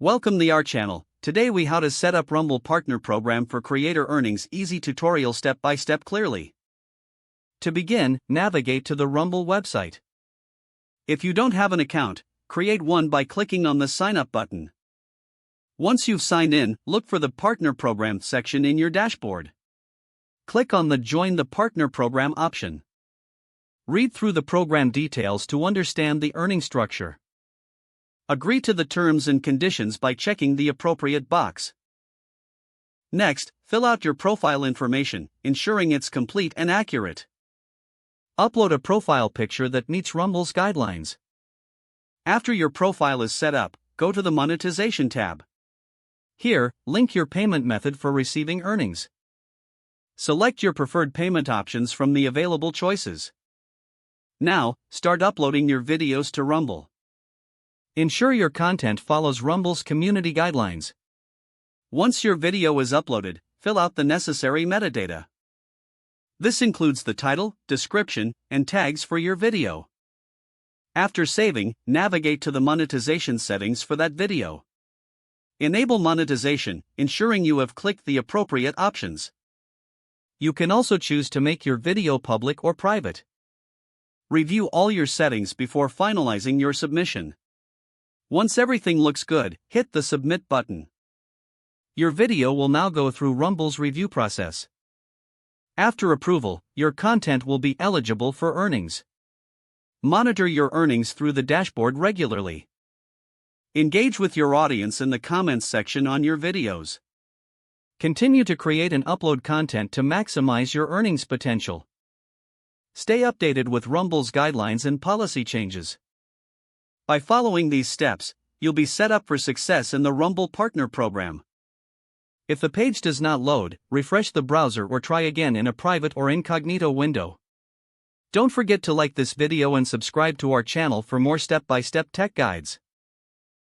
Welcome to our channel. Today we how to set up Rumble Partner Program for Creator Earnings easy tutorial step by step clearly. To begin, navigate to the Rumble website. If you don't have an account, create one by clicking on the sign up button. Once you've signed in, look for the Partner Program section in your dashboard. Click on the Join the Partner Program option. Read through the program details to understand the earning structure. Agree to the terms and conditions by checking the appropriate box. Next, fill out your profile information, ensuring it's complete and accurate. Upload a profile picture that meets Rumble's guidelines. After your profile is set up, go to the Monetization tab. Here, link your payment method for receiving earnings. Select your preferred payment options from the available choices. Now, start uploading your videos to Rumble. Ensure your content follows Rumble's community guidelines. Once your video is uploaded, fill out the necessary metadata. This includes the title, description, and tags for your video. After saving, navigate to the monetization settings for that video. Enable monetization, ensuring you have clicked the appropriate options. You can also choose to make your video public or private. Review all your settings before finalizing your submission. Once everything looks good, hit the Submit button. Your video will now go through Rumble's review process. After approval, your content will be eligible for earnings. Monitor your earnings through the dashboard regularly. Engage with your audience in the comments section on your videos. Continue to create and upload content to maximize your earnings potential. Stay updated with Rumble's guidelines and policy changes. By following these steps, you'll be set up for success in the Rumble Partner Program. If the page does not load, refresh the browser or try again in a private or incognito window. Don't forget to like this video and subscribe to our channel for more step-by-step tech guides.